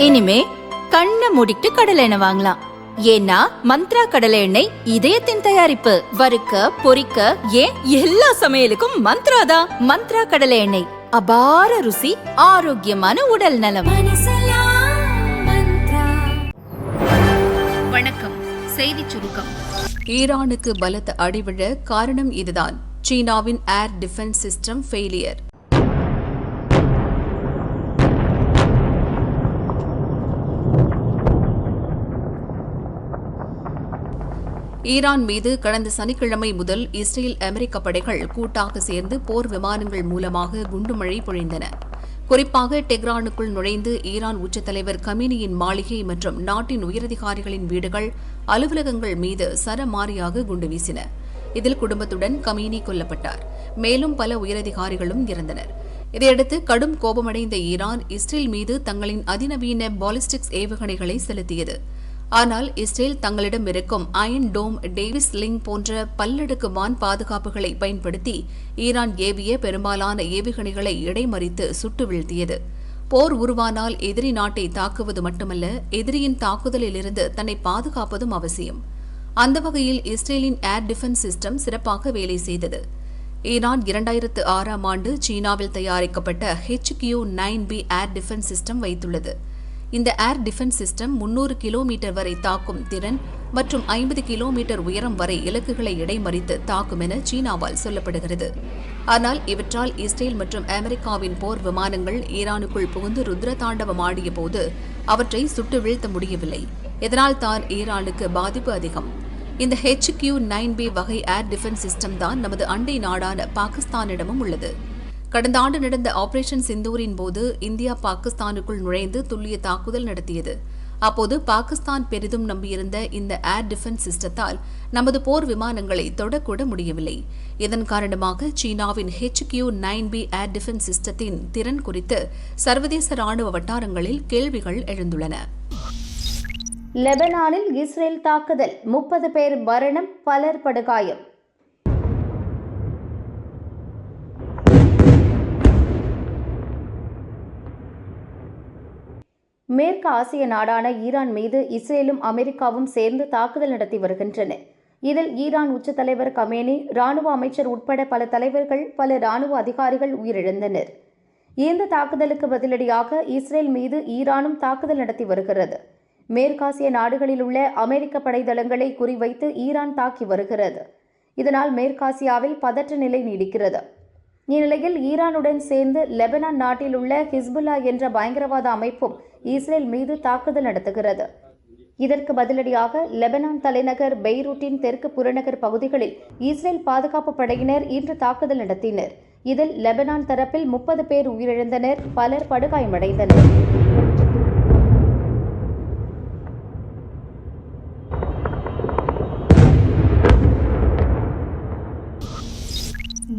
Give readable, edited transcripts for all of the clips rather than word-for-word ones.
இனிமே கண்ணை மூடிட்டு கடலை எண்ணெய் வாங்கலாம். ஏன்னா மந்த்ரா கடலை எண்ணெய் இதயத்தின் தயாரிப்பு. வறுக்க பொரிக்க ஏன் எல்லா சமையலுக்கும் மந்த்ரா தான். மந்த்ரா கடலை எண்ணெய், அபார ருசி, ஆரோக்கியமான உடல் நலம். வணக்கம். செய்தி சுருக்கம். ஈரானுக்கு பலத்த அடிவிழ காரணம் இதுதான். சீனாவின் air defence system failure. Iran மீது கடந்த சனிக்கிழமை முதல் இஸ்ரேல் அமெரிக்க படைகள் கூட்டாக சேர்ந்து போர் விமானங்கள் மூலமாக குண்டுமழை பொழிந்தன. குறிப்பாக டெஹ்ரானுக்குள் நுழைந்து ஈரான் உச்சத்தலைவர் கமீனியின் மாளிகை மற்றும் நாட்டின் உயரதிகாரிகளின் வீடுகள், அலுவலகங்கள் மீது சரமாரியாக குண்டு வீசின. இதில் குடும்பத்துடன் கமீனி கொல்லப்பட்டார். மேலும் பல உயரதிகாரிகளும் இறந்தனர். இதையடுத்து கடும் கோபமடைந்த ஈரான் இஸ்ரேல் மீது தங்களின் அதிநவீன பாலிஸ்டிக்ஸ் ஏவுகணைகளை செலுத்தியது. ஆனால் இஸ்ரேல் தங்களிடம் இருக்கும் அயன் டோம், டேவிஸ் லிங் போன்ற பல்லடுக்கு வான் பாதுகாப்புகளை பயன்படுத்தி ஈரான் ஏவிய பெரும்பாலான ஏவுகணைகளை இடைமறித்து சுட்டு வீழ்த்தியது. போர் உருவானால் எதிரி நாட்டை தாக்குவது மட்டுமல்ல, எதிரியின் தாக்குதலிலிருந்து தன்னை பாதுகாப்பதும் அவசியம். அந்த வகையில் இஸ்ரேலின் ஏர் டிஃபென்ஸ் சிஸ்டம் சிறப்பாக வேலை செய்தது. ஈரான் 2006ஆம் ஆண்டு சீனாவில் தயாரிக்கப்பட்ட HQ-9B ஏர் டிஃபென்ஸ் சிஸ்டம் வைத்துள்ளது. இந்த ஏர் டிஃபென்ஸ் சிஸ்டம் 300 கிலோமீட்டர் வரை தாக்கும் திறன் மற்றும் 50 கிலோமீட்டர் உயரம் வரை இலக்குகளை இடைமறித்து தாக்கும் என சீனாவால் சொல்லப்படுகிறது. ஆனால் இவற்றால் இஸ்ரேல் மற்றும் அமெரிக்காவின் போர் விமானங்கள் ஈரானுக்குள் புகுந்து ருத்ரதாண்டவம் ஆடிய போது அவற்றை சுட்டு வீழ்த்த முடியவில்லை. இதனால் தான் ஈரானுக்கு பாதிப்பு அதிகம். இந்த HQ-9B வகை ஏர் டிஃபென்ஸ் சிஸ்டம் தான் நமது அண்டை நாடான பாகிஸ்தானிடமும் உள்ளது. கடந்த ஆண்டு நடந்த ஆபரேஷன் சிந்தூரின் போது இந்தியா பாகிஸ்தானுக்குள் நுழைந்து துல்லிய தாக்குதல் நடத்தியது. அப்போது பாகிஸ்தான் பெரிதும் நம்பியிருந்த இந்த ஏர் டிஃபென்ஸ் சிஸ்டத்தால் நமது போர் விமானங்களை தொடக்கூட முடியவில்லை. இதன் காரணமாக சீனாவின் HQ-9B ஏர் டிஃபென்ஸ் சிஸ்டத்தின் திறன் குறித்து சர்வதேச ராணுவ வட்டாரங்களில் கேள்விகள் எழுந்துள்ளன. லெபனானில் இஸ்ரேல் தாக்குதல், 30 பேர் மரணம், பலர் படுகாயம். மேற்கு ஆசிய நாடான ஈரான் மீது இஸ்ரேலும் அமெரிக்காவும் சேர்ந்து தாக்குதல் நடத்தி வருகின்றன. இதில் ஈரான் உச்ச தலைவர் கமேனி, ராணுவ அமைச்சர் உட்பட பல தலைவர்கள், பல ராணுவ அதிகாரிகள் உயிரிழந்தனர். இந்த தாக்குதலுக்கு பதிலடியாக இஸ்ரேல் மீது ஈரானும் தாக்குதல் நடத்தி வருகிறது. மேற்காசிய நாடுகளில் உள்ள அமெரிக்க படைதளங்களை குறிவைத்து ஈரான் தாக்கி வருகிறது. இதனால் மேற்காசியாவில் பதற்ற நிலை நீடிக்கிறது. இந்நிலையில் ஈரானுடன் சேர்ந்து லெபனான் நாட்டில் உள்ள ஹிஸ்புல்லா என்ற பயங்கரவாத அமைப்பும் இஸ்ரேல் மீது தாக்குதல் நடத்துகிறது. இதற்கு பதிலடியாக லெபனான் தலைநகர் பெய்ரூட்டின் தெற்கு புறநகர் பகுதிகளில் இஸ்ரேல் பாதுகாப்பு படையினர் இன்று தாக்குதல் நடத்தினர். இதில் லெபனான் தரப்பில் 30 பேர் உயிரிழந்தனர், பலர் படுகாயமடைந்தனர்.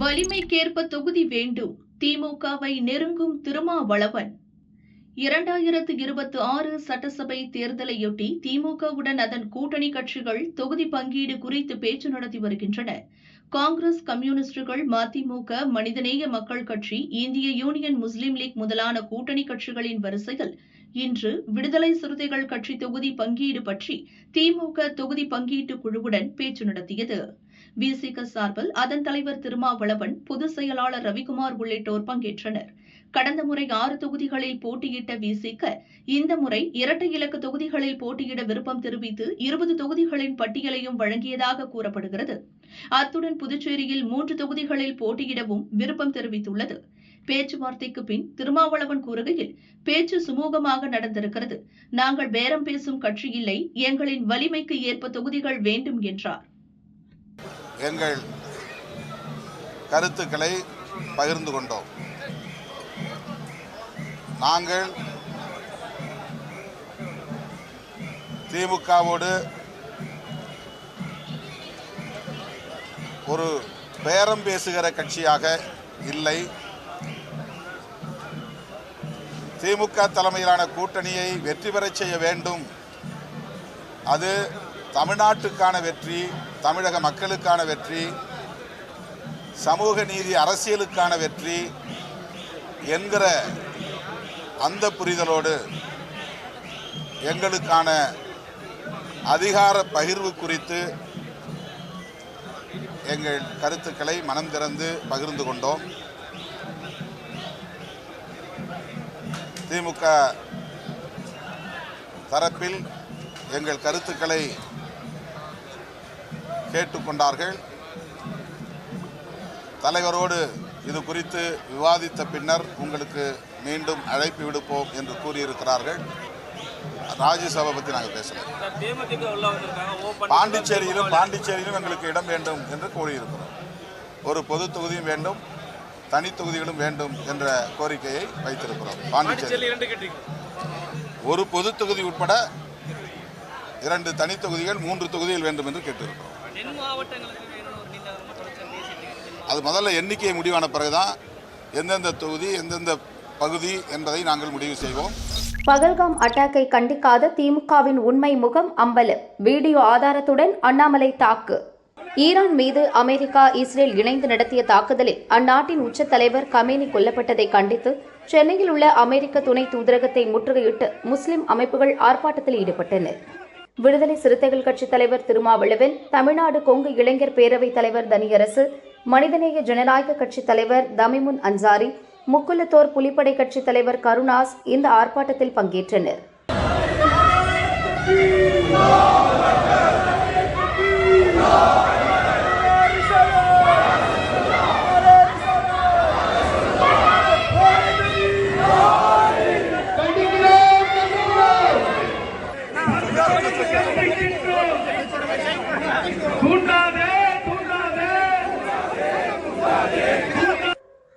வலிமைக்கேற்ப தொகுதி வேண்டும், திமுகவை நெருங்கும் திருமாவளவன். 2026 சட்டசபை தேர்தலையொட்டி திமுகவுடன் அதன் கூட்டணி கட்சிகள் தொகுதி பங்கீடு குறித்து பேச்சு நடத்தி வருகின்றன. காங்கிரஸ், கம்யூனிஸ்டுகள், மதிமுக, மனிதநேய மக்கள் கட்சி, இந்திய யூனியன் முஸ்லீம் லீக் முதலான கூட்டணி கட்சிகளின் வரிசையில் இன்று விடுதலை சிறுத்தைகள் கட்சி தொகுதி பங்கீடு பற்றி திமுக தொகுதி பங்கீட்டு குழுவுடன் பேச்சு நடத்தியது. விசிக சார்பில் அதன் தலைவர் திருமாவளவன், பொதுச் செயலாளர் ரவிக்குமார் உள்ளிட்டோர் பங்கேற்றனர். கடந்த முறை 6 தொகுதிகளில் போட்டியிட்ட விசிக இந்த முறை இரட்டை இலக்க தொகுதிகளில் போட்டியிட விருப்பம் தெரிவித்து 20 தொகுதிகளின் பட்டியலையும் வழங்கியதாக கூறப்படுகிறது. அத்துடன் புதுச்சேரியில் 3 தொகுதிகளில் போட்டியிடவும் விருப்பம் தெரிவித்துள்ளது. பேச்சுவார்த்தைக்கு பின் திருமாவளவன் கூறுகையில், பேச்சு சுமூகமாக நடந்திருக்கிறது. நாங்கள் பேரம் பேசும் கட்சி இல்லை, எங்களின் வலிமைக்கு ஏற்ப தொகுதிகள் வேண்டும் என்றார். எங்கள் கருத்துக்களை பகிர்ந்து கொண்டோம். நாங்கள் திமுகவோடு ஒரு பேரம் பேசுகிற கட்சியாக இல்லை. திமுக தலைமையிலான கூட்டணியை வெற்றி பெறச் செய்ய வேண்டும். அது தமிழ்நாட்டுக்கான வெற்றி, தமிழக மக்களுக்கான வெற்றி, சமூக நீதி அரசியலுக்கான வெற்றி என்கிற அந்த புரிதலோடு எங்களுக்கான அதிகார பகிர்வு குறித்து எங்கள் கருத்துக்களை மனம் திறந்து பகிர்ந்து கொண்டோம். திமுக தரப்பில் எங்கள் கருத்துக்களை கேட்டுக்கொண்டார்கள். தலைவரோடு இது குறித்து விவாதித்த பின்னர் உங்களுக்கு மீண்டும் அழைப்பு விடுப்போம் என்று கூறியிருக்கிறார்கள். ராஜ்யசபா பற்றி நாங்கள் பேசலாம். பாண்டிச்சேரியிலும் எங்களுக்கு இடம் வேண்டும் என்று கூறியிருக்கிறோம். ஒரு பொது தொகுதியும் வேண்டும், தனி தொகுதிகளும் வேண்டும் என்ற கோரிக்கையை வைத்திருக்கிறோம். பாண்டிச்சேரி ஒரு பொது தொகுதி உட்பட 2 தனி தொகுதிகள் 3 தொகுதிகள் வேண்டும் என்று கேட்டிருக்கிறோம். அது முதல்ல எண்ணிக்கை முடிவான பிறகுதான் எந்தெந்த தொகுதி எந்தெந்த பகுதி என்பதை நாங்கள் முடிவு செய்வோம். பகல்காம் அட்டாக்கை கண்டிக்காத திமுகவின் உண்மை முகம் அம்பலம். வீடியோ ஆதாரத்துடன் அண்ணாமலை தாக்கு. ஈரான் மீது அமெரிக்கா, இஸ்ரேல் இணைந்து நடத்திய தாக்குதலில் அந்நாட்டின் உச்ச தலைவர் கமேனி கொல்லப்பட்டதை கண்டித்து சென்னையில் உள்ள அமெரிக்க துணை தூதரகத்தை முற்றுகையிட்டு முஸ்லிம் அமைப்புகள் ஆர்ப்பாட்டத்தில் ஈடுபட்டனர். விடுதலை சிறுத்தைகள் கட்சித் தலைவர் திருமாவளவன், தமிழ்நாடு கொங்கு இளைஞர் பேரவைத் தலைவர் தனியரசு, மனிதநேய ஜனநாயக கட்சித் தலைவர் தமிமுன் அன்சாரி, முக்குலத்தோர் புலிப்படை கட்சித் தலைவர் கருணாஸ் இந்த ஆர்ப்பாட்டத்தில் பங்கேற்றனர்.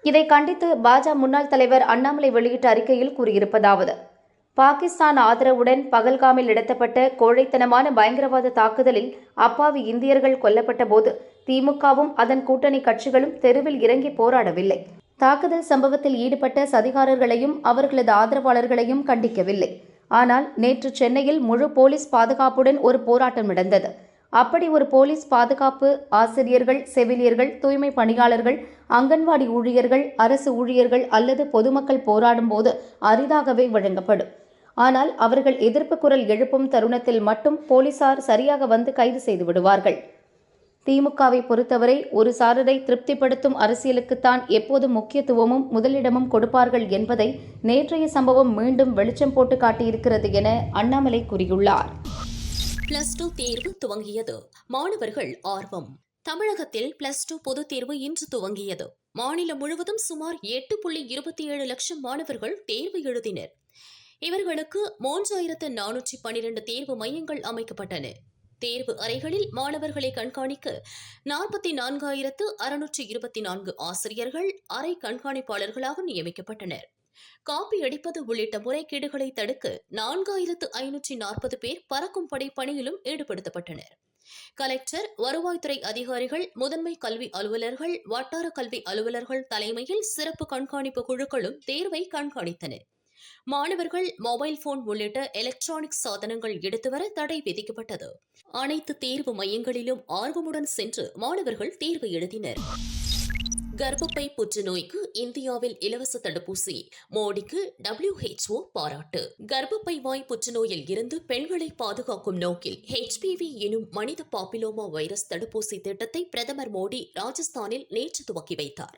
இதை கண்டித்து பாஜக முன்னாள் தலைவர் அண்ணாமலை வெளியிட்ட அறிக்கையில் கூறியிருப்பதாவது: பாகிஸ்தான் ஆதரவுடன் பகல்காமில் நடத்தப்பட்ட கோழைத்தனமான பயங்கரவாத தாக்குதலில் அப்பாவி இந்தியர்கள் கொல்லப்பட்ட போது திமுகவும் அதன் கூட்டணி கட்சிகளும் தெருவில் இறங்கி போராடவில்லை. தாக்குதல் சம்பவத்தில் ஈடுபட்ட சதிகாரர்களையும் அவர்களது ஆதரவாளர்களையும் கண்டிக்கவில்லை. ஆனால் நேற்று சென்னையில் முழு போலீஸ் பாதுகாப்புடன் ஒரு போராட்டம் நடந்தது. அப்படி ஒரு போலீஸ் பாதுகாப்பு ஆசிரியர்கள், செவிலியர்கள், தூய்மை பணியாளர்கள், அங்கன்வாடி ஊழியர்கள், அரசு ஊழியர்கள் அல்லது பொதுமக்கள் போராடும் போது அரிதாகவே வழங்கப்படும். ஆனால் அவர்கள் எதிர்ப்பு குரல் எழுப்பும் தருணத்தில் மட்டும் போலீசார் சரியாக வந்து கைது செய்து விடுவார்கள். திமுகவை பொறுத்தவரை ஒரு சாரரை திருப்திப்படுத்தும் அரசியலுக்குத்தான் எப்போதும் முக்கியத்துவமும் முதலிடமும் கொடுப்பார்கள் என்பதை நேற்றைய சம்பவம் மீண்டும் வெளிச்சம் போட்டு காட்டியிருக்கிறது என அண்ணாமலை கூறியுள்ளார். +2 தேர்வு துவங்கியது. மாணவர்கள் ஆர்வம். தமிழகத்தில் +2 பொதுத் தேர்வு இன்று துவங்கியது. மாநிலம் முழுவதும் சுமார் 8.27 லட்சம் மாணவர்கள் தேர்வு எழுதினர். இவர்களுக்கு 3412 தேர்வு மையங்கள் அமைக்கப்பட்டன. தேர்வு அறைகளில் மாணவர்களை கண்காணிக்க 44,624 ஆசிரியர்கள் அறை கண்காணிப்பாளர்களாக நியமிக்கப்பட்டனர். காப்பி அடிப்பது உள்ளிட்ட முறைகேடுகளை தடுக்க 4540 பேர் பறக்கும் படை பணியிலும் ஈடுபடுத்தப்பட்டனர். கலெக்டர், வருவாய்த்துறை அதிகாரிகள், முதன்மை கல்வி அலுவலர்கள், வட்டார கல்வி அலுவலர்கள் தலைமையில் சிறப்பு கண்காணிப்பு குழுக்களும் தேர்வை கண்காணித்தனர். மாணவர்கள் மொபைல் போன் உள்ளிட்ட எலக்ட்ரானிக் சாதனங்கள் எடுத்து வர தடை விதிக்கப்பட்டது. அனைத்து தேர்வு மையங்களிலும் ஆர்வமுடன் சென்று மாணவர்கள் தேர்வு எழுதினர். கர்ப்பப்பை புற்றுநோய்க்கு இந்தியாவில் இலவச தடுப்பூசி. மோடிக்கு WHO பாராட்டு. கர்ப்பப்பை வாய் புற்றுநோயில் இருந்து பெண்களை பாதுகாக்கும் நோக்கில் HPV எனும் மனித பாப்பிலோமா வைரஸ் தடுப்பூசி திட்டத்தை பிரதமர் மோடி ராஜஸ்தானில் நேற்று துவக்கி வைத்தார்.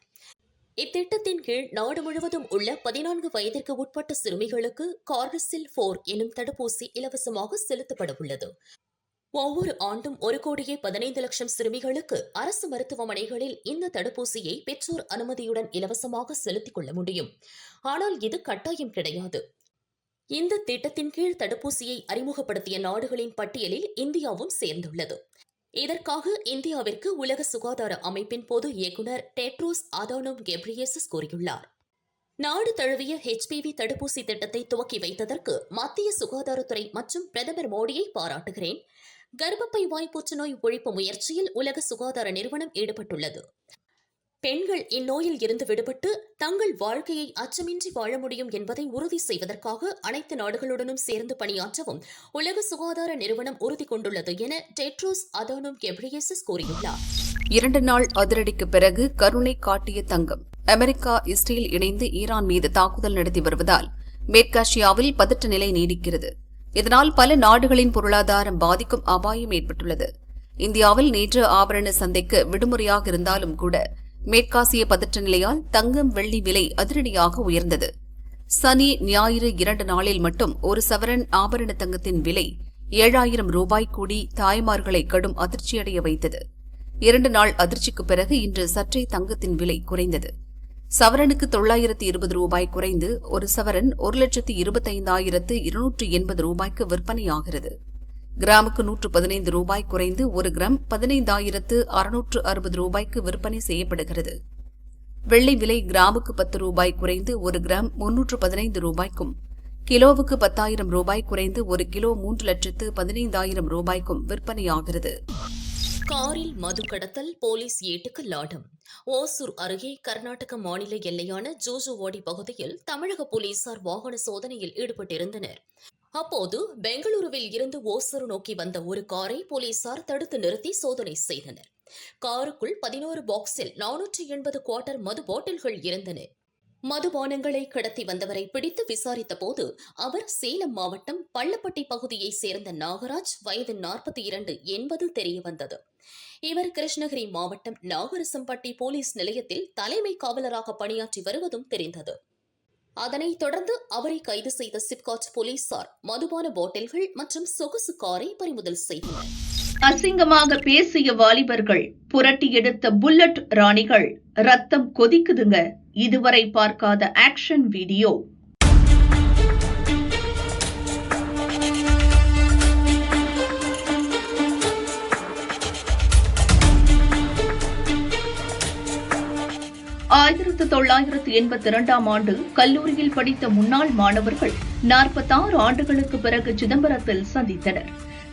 இத்திட்டத்தின் கீழ் நாடு முழுவதும் உள்ள 14 வயதிற்கு உட்பட்ட சிறுமிகளுக்கு கார்டிசில் 4 எனும் தடுப்பூசி இலவசமாக செலுத்தப்பட உள்ளது. ஒவ்வொரு ஆண்டும் 1,15 லட்சம் சிறுமிகளுக்கு அரசு மருத்துவமனைகளில் இந்த தடுப்பூசியை பெற்றோர் அனுமதியுடன் இலவசமாக செலுத்திக் கொள்ள முடியும். ஆனால் இது கட்டாயம் கிடையாது. இந்த திட்டத்தின் கீழ் தடுப்பூசியை அறிமுகப்படுத்திய நாடுகளின் பட்டியலில் இந்தியாவும் சேர்ந்துள்ளது. இதற்காக இந்தியாவிற்கு உலக சுகாதார அமைப்பின் பொது இயக்குநர் டெட்ரோஸ் அதனோம் கெப்ரியேசஸ் கூறியுள்ளார். நாடு தழுவிய HPV தடுப்பூசி திட்டத்தை துவக்கி வைத்ததற்கு மத்திய சுகாதாரத்துறை மற்றும் பிரதமர் மோடியை பாராட்டுகிறேன். கர்ப்பப்பை வாய் புற்றுநோய் ஒழிப்பு முயற்சியில் உலக சுகாதார நிறுவனம் ஈடுபட்டுள்ளது. பெண்கள் இந்நோயில் இருந்து விடுபட்டு தங்கள் வாழ்க்கையை அச்சமின்றி வாழ முடியும் என்பதை உறுதி செய்வதற்காக அனைத்து நாடுகளுடனும் சேர்ந்து பணியாற்றவும் உலக சுகாதார நிறுவனம் உறுதி கொண்டுள்ளது என டெட்ரோஸ் அதனோம் கெப்ரியேசஸ் கூறியுள்ளார். 2 நாள் அதிரடிக்கு பிறகு கருணை காட்டிய தங்கம். அமெரிக்கா, இஸ்ரேல் இணைந்து ஈரான் மீது தாக்குதல் நடத்தி வருவதால் மேற்காசியாவில் பதற்ற நிலை நீடிக்கிறது. இதனால் பல நாடுகளின் பொருளாதாரம் பாதிக்கும் அபாயம் ஏற்பட்டுள்ளது. இந்தியாவில் நேற்று ஆபரண சந்தைக்கு விடுமுறையாக இருந்தாலும் கூட மேற்காசிய பதற்ற நிலையால் தங்கம் வெள்ளி விலை அதிரடியாக உயர்ந்தது. சனி ஞாயிறு 2 நாளில் மட்டும் ஒரு சவரன் ஆபரண தங்கத்தின் விலை 7,000 ரூபாய் கூடி தாய்மார்களை கடும் அதிர்ச்சியடைய வைத்தது. 2 நாள் அதிர்ச்சிக்கு பிறகு இன்று சற்றே தங்கத்தின் விலை குறைந்தது. சவரனுக்கு 920 ரூபாய் குறைந்து ஒரு சவரன் 1,25,280 ரூபாய்க்கு விற்பனையாகிறது. கிராமுக்கு 115 ரூபாய் குறைந்து ஒரு கிராம் 15,660 ரூபாய்க்கு விற்பனை செய்யப்படுகிறது. வெள்ளி விலை கிராமுக்கு 10 ரூபாய் குறைந்து ஒரு கிராம் 315 ரூபாய்க்கும், கிலோவுக்கு 10,000 ரூபாய் குறைந்து ஒரு கிலோ 3,15,000 ரூபாய்க்கும் விற்பனையாகிறது. காரில் மது கடத்தல், போலீஸ் ஏட்டுக்கு லாடம். ஓசூர் அருகே கர்நாடக மாநில எல்லையான ஜோஜுவாடி பகுதியில் தமிழக போலீசார் வாகன சோதனையில் ஈடுபட்டிருந்தனர். அப்போது பெங்களூருவில் இருந்து ஓசூர் நோக்கி வந்த ஒரு காரை போலீசார் தடுத்து நிறுத்தி சோதனை செய்தனர். காருக்குள் 11 பாக்ஸில் 480 குவார்ட்டர் மது பாட்டில்கள் இருந்தன. மதுபானங்களை கடத்தி வந்தவரை பிடித்து விசாரித்த போது அவர் சேலம் மாவட்டம் பள்ளப்பட்டி பகுதியைச் சேர்ந்த நாகராஜ், வயது 42 என்பது தெரியவந்தது. இவர் கிருஷ்ணகிரி மாவட்டம் நாகரசம்பட்டி போலீஸ் நிலையத்தில் தலைமை காவலராக பணியாற்றி வருவதும் தெரிந்தது. அதனைத் தொடர்ந்து அவரை கைது செய்த சிப்காட் போலீசார் மதுபான பாட்டில்கள் மற்றும் சொகுசு காரை பறிமுதல் செய்தனர். அசிங்கமாக பேசிய வாலிபர்கள், புரட்டி எடுத்த புல்லட் ராணிகள், ரத்தம் கொதிக்குதுங்க. இதுவரை பார்க்காத ஆக்ஷன் வீடியோ. ஆயிரத்து 1982 ஆண்டு கல்லூரியில் படித்த முன்னாள் மாணவர்கள் 46 ஆண்டுகளுக்கு பிறகு சிதம்பரத்தில் சந்தித்தனர்.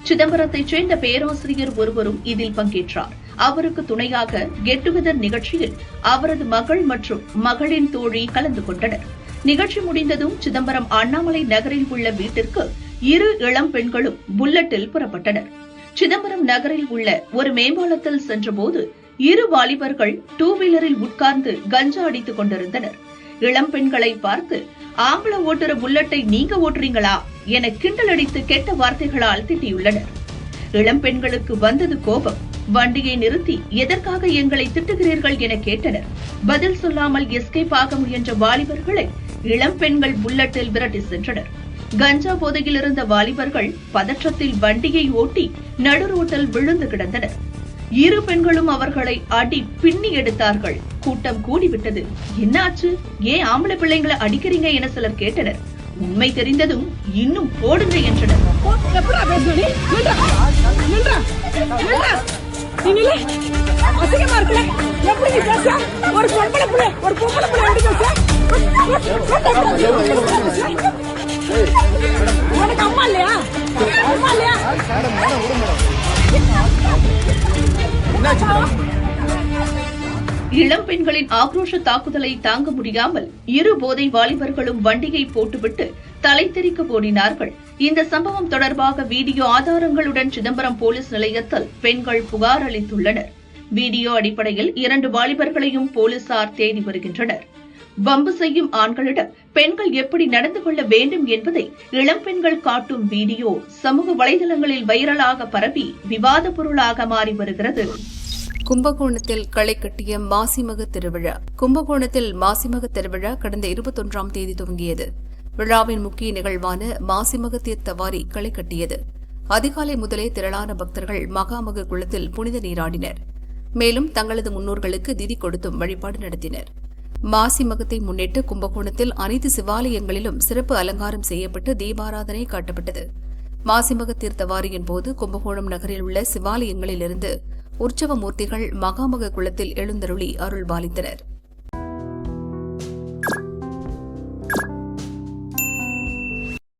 சிதம்பரத்தைச் சேர்ந்த பேராசிரியர் ஒருவரும் இதில் பங்கேற்றார். அவருக்கு துணையாக கெட் டுகெதர் நிகழ்ச்சியில் அவரது மகள் மற்றும் மகளின் தோழி கலந்து கொண்டனர். நிகழ்ச்சி முடிந்ததும் சிதம்பரம் அண்ணாமலை நகரில் உள்ள வீட்டிற்கு 2 இளம் பெண்களும் புல்லட்டில் புறப்பட்டனர். சிதம்பரம் நகரில் உள்ள ஒரு மேம்பாலத்தில் சென்றபோது 2 வாலிபர்கள் 2 வீலரில் உட்கார்ந்து கஞ்சா அடித்துக் கொண்டிருந்தனர். இளம் பெண்களை பார்த்து, ஆம்பளை ஓட்டுற புல்லட்டை நீங்க ஓட்டுறீங்களா என கிண்டல் அடித்து கெட்ட வார்த்தைகளால் திட்டியுள்ளனர். இளம் பெண்களுக்கு வந்தது கோபம். வண்டியை நிறுத்தி எதற்காக எங்களை திட்டுகிறீர்கள் என கேட்டனர். பதில் சொல்லாமல் எஸ்கேப் ஆக முயன்ற வாலிபர்களை இளம் பெண்கள் புல்லட்டில் விரட்டி சென்றனர். கஞ்சா போதையில் இருந்த வாலிபர்கள் பதற்றத்தில் வண்டியை ஓட்டி நடு ரோட்டில் விழுந்து கிடந்தனர். 2 பெண்களும் அவர்களை அடி பின்னி எடுத்தார்கள். கூட்டம் கூடிவிட்டது. என்னாச்சு, ஏன் ஆம்பளை பிள்ளைங்களை அடிக்கிறீங்க என சிலர் கேட்டனர். உண்மை தெரிந்ததும் இன்னும் போடுங்க என்றனர். இளம் பெண்களின் ஆக்ரோஷ தாக்குதலை தாங்க முடியாமல் 2 போதை வாலிபர்களும் வண்டியை போட்டுவிட்டு தலை தெறிக்க ஓடினார்கள். இந்த சம்பவம் தொடர்பாக வீடியோ ஆதாரங்களுடன் சிதம்பரம் போலீஸ் நிலையத்தில் பெண்கள் புகார் அளித்துள்ளனர். வீடியோ அடிப்படையில் 2 வாலிபர்களையும் போலீசார் தேடி வருகின்றனர். வம்பு செய்யும் ஆண்களிடம் பெண்கள் எப்படி நடந்து கொள்ள வேண்டும் என்பதை இளம் பெண்கள் காட்டும் வீடியோ சமூக வலைதளங்களில் வைரலாக பரவி விவாத பொருளாக மாறி வருகிறது. கும்பகோணத்தில் களை கட்டிய மாசிமக திருவிழா. கும்பகோணத்தில் மாசிமக திருவிழா கடந்த 21ஆம் தேதி துவங்கியது. விழாவின் முக்கிய நிகழ்வான மாசிமக தீர்த்தவாரி களை கட்டியது. அதிகாலை முதலே திரளான பக்தர்கள் மகாமக குளத்தில் புனித நீராடினர். மேலும் தங்களது முன்னோர்களுக்கு திதி கொடுத்தும் வழிபாடு நடத்தினர். மாசி மகத்தை முன்னிட்டு கும்பகோணத்தில் அனைத்து சிவாலயங்களிலும் சிறப்பு அலங்காரம் செய்யப்பட்டு தீபாராதனை காட்டப்பட்டது. மாசிமக தீர்த்தவாரியின் போது கும்பகோணம் நகரில் உள்ள சிவாலயங்களிலிருந்து உற்சவ மூர்த்திகள் மகாமக குளத்தில் எழுந்தருளி அருள்பாலித்தனர்.